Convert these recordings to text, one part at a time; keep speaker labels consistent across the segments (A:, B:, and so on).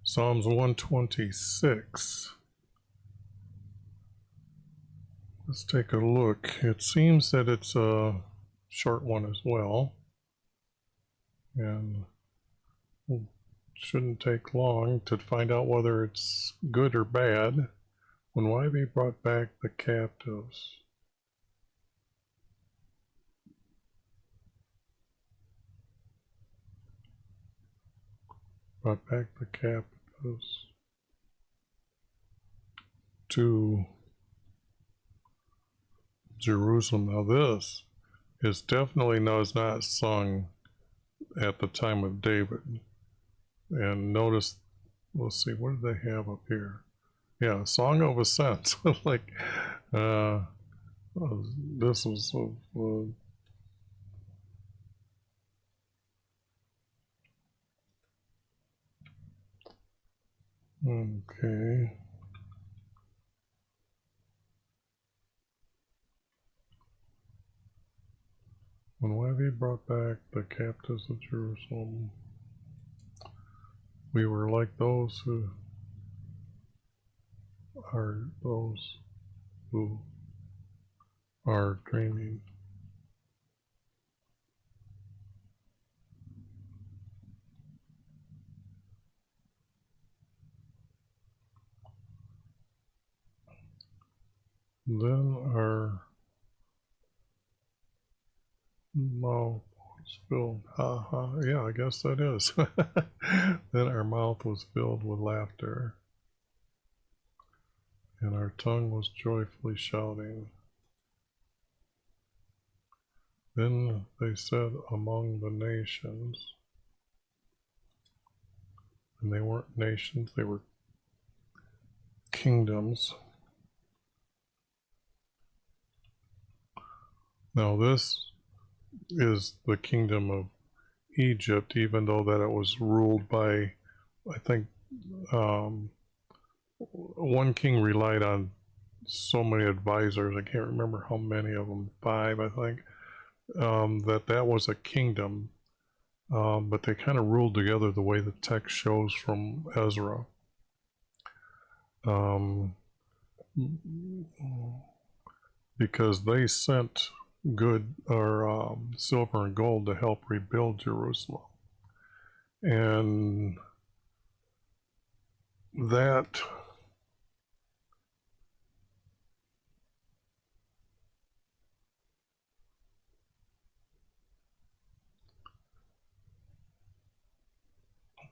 A: Psalms 126. Let's take a look. It seems that it's a short one as well, and it shouldn't take long to find out whether it's good or bad. When YB brought back the captives. Brought back the captives to Jerusalem. Now this is definitely not sung at the time of David. And notice, let's see, what do they have up here? Yeah, Song of Ascents. Like, this was okay. When YV brought back the captives of Jerusalem, we were like those who are dreaming. Then our mouth was filled. Yeah, I guess that is. Then our mouth was filled with laughter, and our tongue was joyfully shouting. Then they said among the nations, and they weren't nations, they were kingdoms. Now this is the kingdom of Egypt, even though that it was ruled by, I think, one king relied on so many advisors, I can't remember how many of them, 5 I think, that was a kingdom, but they kind of ruled together the way the text shows from Ezra. Because they sent good or silver and gold to help rebuild Jerusalem, and that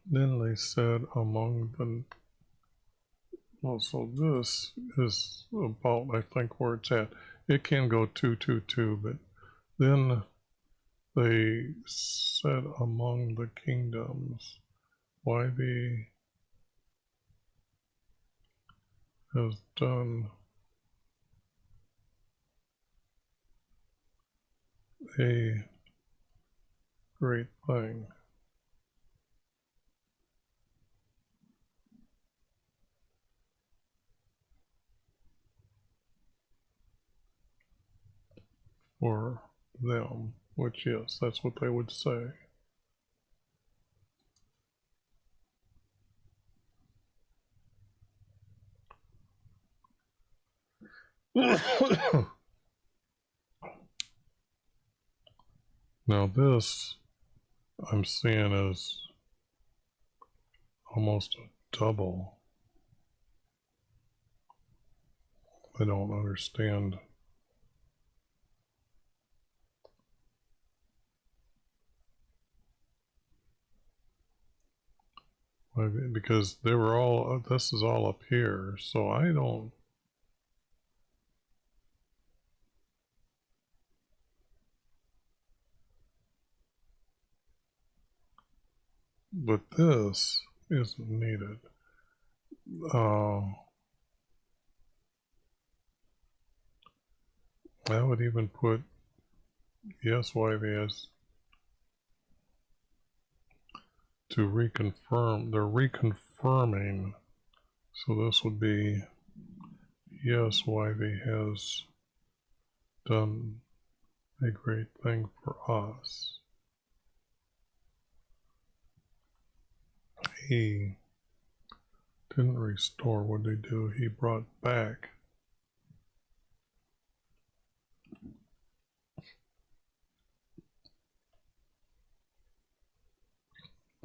A: then they said among the, well, so this is about, I think, where it's at. It can go 222, but then they said among the kingdoms, YB has done a great thing. For them, which, yes, that's what they would say. Now this I'm seeing as almost a double. I don't understand. Because they were all, this is all up here, so I don't. But this isn't needed. I would even put yes, YVS to reconfirm. They're reconfirming. So this would be yes, YV has done a great thing for us. He Didn't restore. What did he do? He brought back.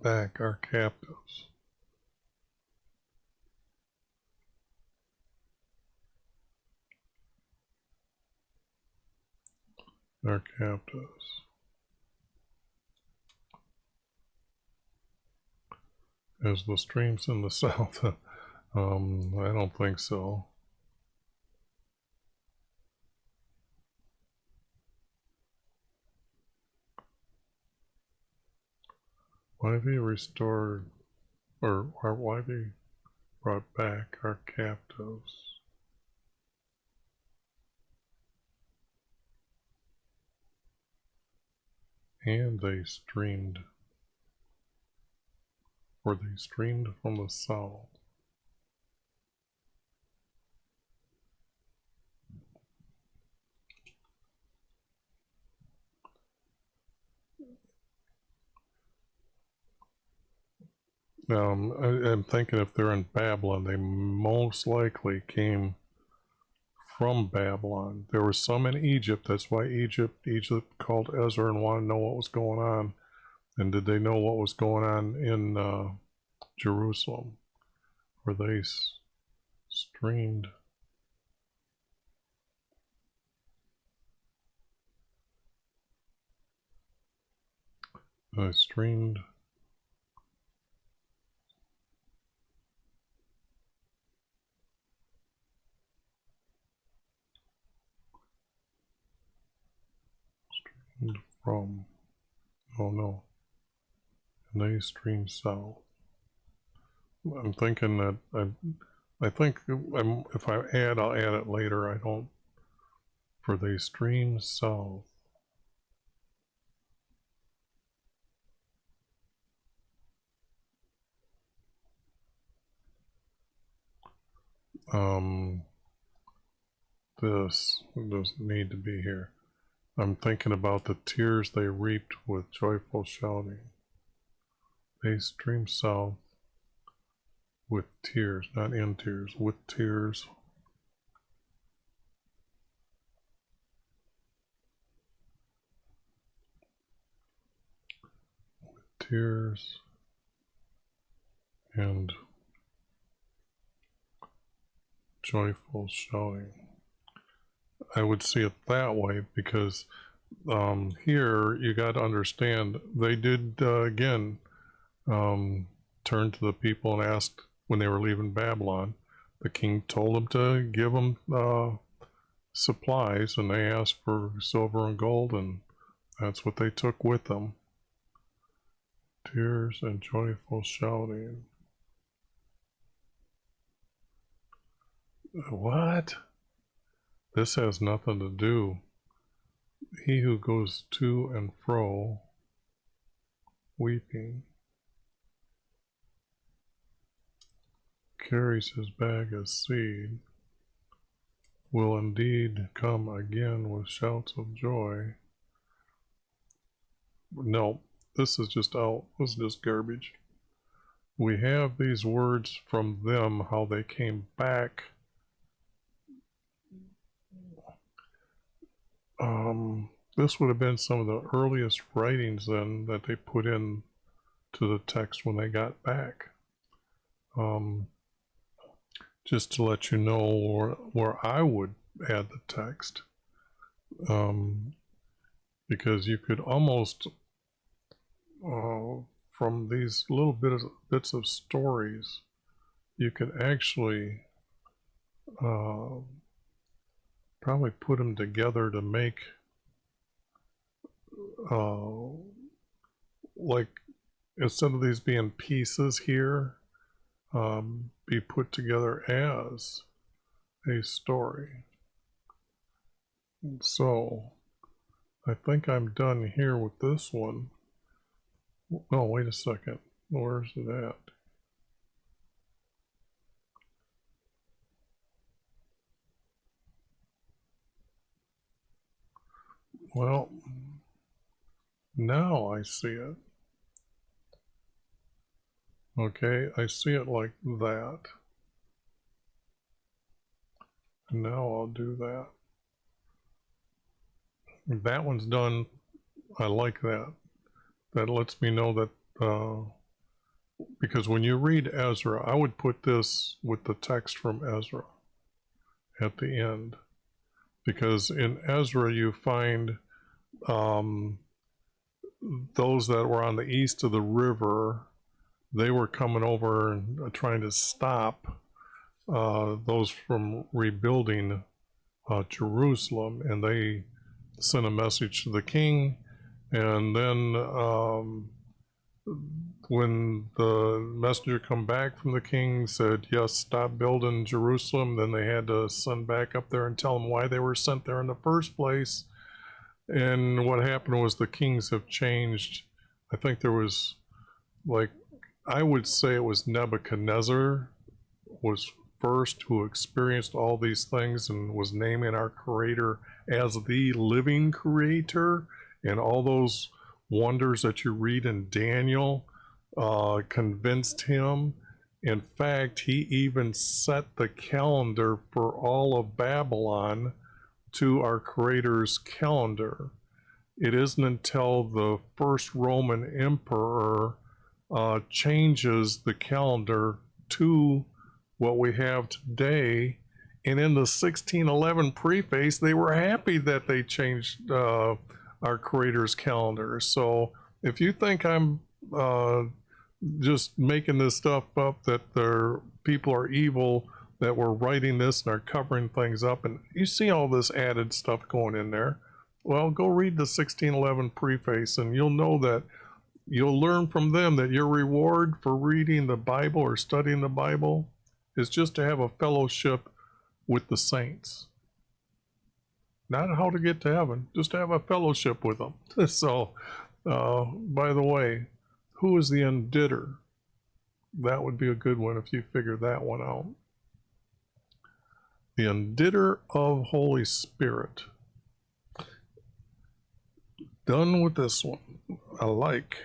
A: Back our captives. Our captives. As the streams in the south. I don't think so. Why have he restored, or why have he brought back our captives? And they streamed, or they streamed from the south. I'm thinking if they're in Babylon, they most likely came from Babylon. There was some in Egypt. That's why Egypt called Ezra and wanted to know what was going on. And did they know what was going on in Jerusalem? Where they streamed. Streamed. From, oh no, and they stream south. I'm thinking that I think if I add, I'll add it later. I don't. For they stream south. This doesn't need to be here. I'm thinking about the tears they reaped with joyful shouting. They stream south with tears, not in tears, with tears. With tears and joyful shouting. I would see it that way because here you got to understand they did again turn to the people and asked when they were leaving Babylon. The king told them to give them supplies, and they asked for silver and gold, and that's what they took with them. Tears and joyful shouting. What? This has nothing to do. He who goes to and fro, weeping, carries his bag of seed, will indeed come again with shouts of joy. No, this is just out. This is just garbage. We have these words from them, how they came back. This would have been some of the earliest writings then that they put in to the text when they got back. Just to let you know where I would add the text. Because you could almost, from these little bits of stories, you could actually probably put them together to make like, instead of these being pieces here, be put together as a story. So I think I'm done here with this one. Oh, wait a second. Where's it at? Well, now I see it. Okay, I see it like that. And now I'll do that. That one's done. I like that. That lets me know that, because when you read Ezra, I would put this with the text from Ezra at the end. Because in Ezra you find those that were on the east of the river, they were coming over and trying to stop those from rebuilding Jerusalem, and they sent a message to the king. And then when the messenger come back from the king, said, yes, stop building Jerusalem, then they had to send back up there and tell them why they were sent there in the first place. And what happened was the kings have changed. I think there was, like, I would say it was Nebuchadnezzar was first who experienced all these things and was naming our creator as the living creator, and all those wonders that you read in Daniel convinced him. In fact, he even set the calendar for all of Babylon to our creator's calendar. It isn't until the first Roman emperor changes the calendar to what we have today. And in the 1611 preface, they were happy that they changed our creator's calendar. So if you think I'm just making this stuff up, that there people are evil that were writing this and are covering things up, and you see all this added stuff going in there, well, go read the 1611 preface and you'll know that you'll learn from them that your reward for reading the Bible or studying the Bible is just to have a fellowship with the saints. Not how to get to heaven, just to have a fellowship with them. So, by the way, who is the unditter? That would be a good one if you figure that one out. The unditter of Holy Spirit. Done with this one. I like.